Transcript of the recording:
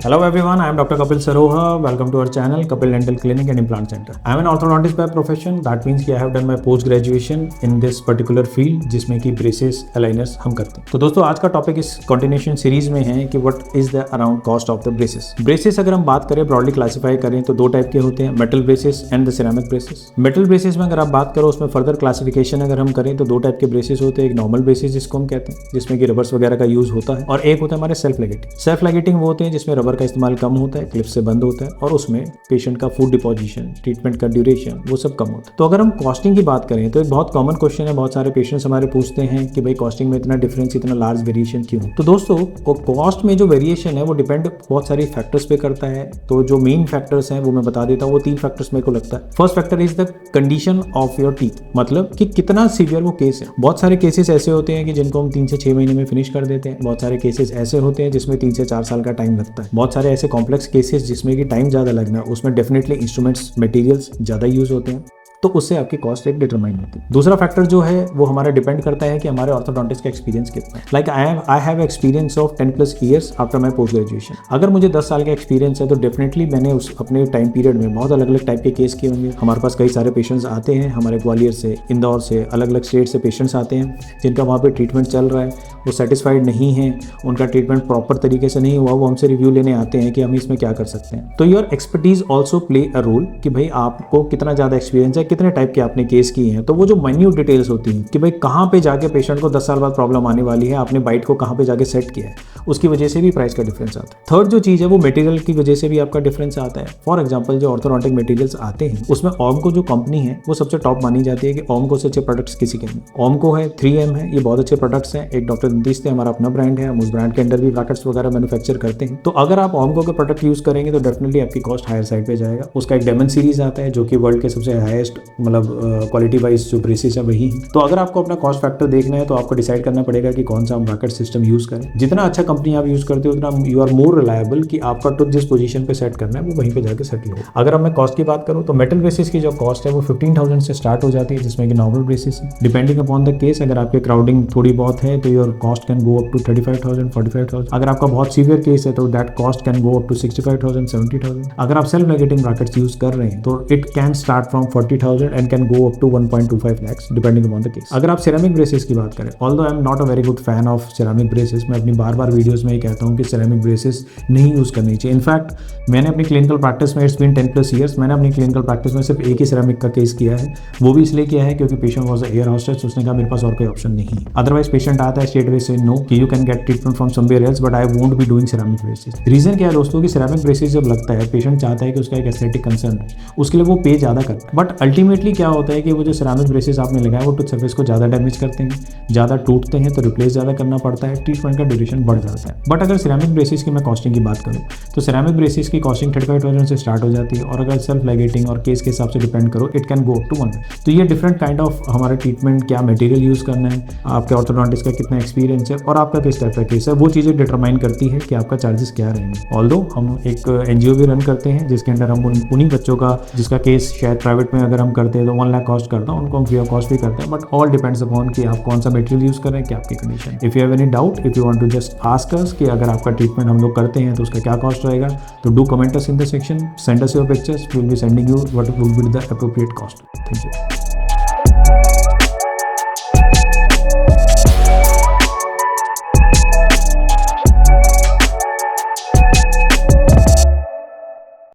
Hello everyone, I am Dr. Kapil Saroha. Welcome to our channel, Kapil Dental Clinic and Implant Center. I am an orthodontist by profession. That means कि I have done my post graduation in this particular field, जिसमें कि braces, aligners हम करते हैं. तो दोस्तों आज का टॉपिक इस continuation सीरीज में है कि what is the around cost of the braces. Braces अगर हम बात करें broadly classify करें तो दो टाइप के होते हैं, metal braces and the ceramic braces. Metal braces में अगर आप बात करो उसमें further classification अगर हम करें तो दो टाइप के braces होते हैं. एक normal braces जिसको हम कहते हैं, जिसमें कि रबर्स वगैरह का यूज होता है, और एक होता है हमारे सेल्फ लाइगेटिंग. सेल्फ लाइगेटिंग वो होते हैं जिसमें रबर का इस्तेमाल कम होता है, क्लिप से बंद होता है और उसमें पेशेंट का फूड डिपोजिशन, ट्रीटमेंट का ड्यूरेशन वो सब कम होता है. तो अगर हम कॉस्टिंग की बात करें तो एक बहुत कॉमन क्वेश्चन है, बहुत सारे पेशेंट्स हमारे पूछते हैं कि भाई कॉस्टिंग में इतना डिफरेंस, इतना लार्ज वेरिएशन क्यों. तो दोस्तों कॉस्ट में जो वेरिएशन है वो डिपेंड बहुत सारी फैक्टर्स पे करता है. तो जो मेन फैक्टर्स हैं वो मैं बता देता हूँ. वो तीन फैक्टर्स मेरे को लगता है. First factor is the condition of your teeth, मतलब कि कितना सीवियर वो केस है. बहुत सारे केसेस ऐसे होते हैं कि जिनको हम 3 से 6 महीने में फिनिश कर देते हैं. बहुत सारे केसेस ऐसे होते हैं जिसमें 3 से 4 साल का टाइम लगता है. बहुत सारे ऐसे कॉम्प्लेक्स केसेस जिसमें कि टाइम ज़्यादा लगना है, उसमें डेफिनेटली इंस्ट्रूमेंट्स मटेरियल्स ज़्यादा यूज होते हैं, तो उससे आपकी कॉस्ट एक डिटरमाइन होती है. दूसरा फैक्टर जो है वो हमारा डिपेंड करता है कि हमारे ऑर्थोडोंटिस्ट का एक्सपीरियंस कितना है. Like I have experience of 10+ years after my post graduation. अगर मुझे 10 साल का एक्सपीरियंस है तो डेफिनेटली मैंने उस अपने टाइम पीरियड में बहुत अलग अलग टाइप के केस किए होंगे. हमारे पास कई सारे पेशेंट्स आते हैं, हमारे ग्वालियर से, इंदौर से, अलग अलग स्टेट से पेशेंट्स आते हैं जिनका वहाँ पर ट्रीटमेंट चल रहा है, वो सेटिस्फाइड नहीं है, उनका ट्रीटमेंट प्रॉपर तरीके से नहीं हुआ, वो हमसे रिव्यू लेने आते हैं कि हम इसमें क्या कर सकते हैं. तो your expertise also play a role कि भाई आपको कितना ज़्यादा एक्सपीरियंस है, कितने टाइप के आपने केस किए हैं. तो वो जो माइन्यूट डिटेल्स होती हैं कि भाई कहाँ पे जाके पेशेंट को 10 साल बाद प्रॉब्लम आने वाली है, आपने बाइट को कहाँ पे जाके सेट किया है, उसकी वजह से भी प्राइस का डिफरेंस आता है. थर्ड जो चीज़ है वो मटेरियल की वजह से भी आपका डिफरेंस आता है. फॉर एग्जांपल जो ऑर्थोडोंटिक मटेरियल्स आते हैं उसमें ओमको जो कंपनी है वो सबसे टॉप मानी जाती है कि ओमको से अच्छे प्रोडक्ट्स किसी के नहीं. ओमको है, 3M है, ये बहुत अच्छे प्रोडक्ट्स हैं. एक डॉक्टर दंतिस्ट है, हमारा अपना ब्रांड है, हम उस ब्रांड के अंदर भी ब्रैकेट्स वगैरह मैन्युफैक्चर करते हैं. तो अगर आप ओमको के प्रोडक्ट यूज करेंगे तो डेफिनेटली आपकी कॉस्ट हायर साइड पे जाएगा. उसका एक डेमन सीरीज आता है जो कि वर्ल्ड के सबसे हाईएस्ट मतलब क्वालिटी वाइज जो ब्रेसेस है वही है. तो अगर आपको अपना कॉस्ट फैक्टर देखना है तो आपको डिसाइड करना पड़ेगा कि कौन सा ब्रैकेट सिस्टम यूज करें. जितना अच्छा कंपनी आप यूज करते हो उतना यू आर मोर रिलायबल कि आपका टूथ जिस पोजीशन पे सेट करना है वो वहीं पे जाके सेटल हो. अगर अब मैं कॉस्ट की बात करूं तो मेटल ब्रेसेस की जो कॉस्ट है वो 15,000 से स्टार्ट हो जाती है, जिसमें कि नॉर्मल ब्रेसेस है. डिपेंडिंग अपॉन द केस, अगर आपके क्राउडिंग थोड़ी बहुत है तो your cost can go up to 35,000, 45,000. अगर आपका बहुत सीवियर केस है तो that cost can go up to 65,000, 70,000. अगर आप सेल्फ नेगेटिंग ब्रैकेट्स यूज कर रहे हैं तो it can start from 40,000 and can go up to 1.25 lakhs depending upon the case. अगर आप सिरेमिक ब्रेसेस की बात करें, although I am not a very good fan of ceramic braces, मैं अपनी बार वीडियोस में ही कहता हूँ कि सिरेमिक ब्रेसेस नहीं यूज करनी चाहिए. इनफैक्ट मैंने अपनी क्लिनिकल प्रैक्टिस में, इट्स बीन 10+ ईयर्स, मैंने अपनी क्लिनिकल प्रैक्टिस में सिर्फ एक ही सिरेमिक का केस किया है. वो भी इसलिए किया है क्योंकि पेशेंट वाज एयर होस्टेस, उसने कहा मेरे पास और कोई ऑप्शन नहीं है. अदरवाइज पेशेंट आता है स्ट्रेट वे से नो कि you can get treatment from somewhere else but I won't be doing ceramic braces. Reason क्या है दोस्तों कि सिरेमिक ब्रेसेस जब लगता है पेशेंट चाहता है कि उसका एक एस्थेटिक कंसर्न है, उसके लिए वो पे ज़्यादा करता है. बट अल्टीमेटली क्या होता है कि वो जो सिरेमिक ब्रेसेस आपने लगाया वो टूथ सरफेस को ज़्यादा डैमेज करते हैं, ज़्यादा टूटते हैं, तो रिप्लेस ज़्यादा करना पड़ता है, ट्रीटमेंट का ड्यूरेशन बढ़ जाता है. बट अगर सिरेमिक ब्रेसेस की मैं कॉस्टिंग की बात करूँ तो सिरेमिक ब्रेसेस की कॉस्टिंग 35,000 से स्टार्ट हो जाती है, और अगर सेल्फ लाइगेटिंग और केस के हिसाब से डिपेंड करो it can go up to 1 lakh. तो ये डिफरेंट काइंड ऑफ हमारा ट्रीटमेंट, क्या मटेरियल यूज़ करना है, आपके ऑर्थोडोंटिस्ट का कितना एक्सपीरियंस है और आपका किस टाइप का केस है, वो चीज़ें डिटरमाइन करती है कि आपका चार्जेस क्या रहेंगे. ऑल्दो हम एक NGO भी रन करते हैं जिसके अंदर हम उन्हीं बच्चों का जिसका केस शायद प्राइवेट में अगर हम करते हैं तो 1 लाख कॉस्ट करता है, उनको हम फ्री ऑफ कॉस्ट भी करते हैं. बट ऑल डिपेंड्स अपॉन कि आप कौन सा मटेरियल यूज़ कर रहे हैं, क्या आपकी condition. If you have any doubt, if you want to just ask us कि अगर आपका ट्रीटमेंट हम लोग करते हैं तो उसका क्या कॉस्ट रहेगा, तो do comment us in the section, send us your pictures, we will be sending you what would be the appropriate cost. Thank you.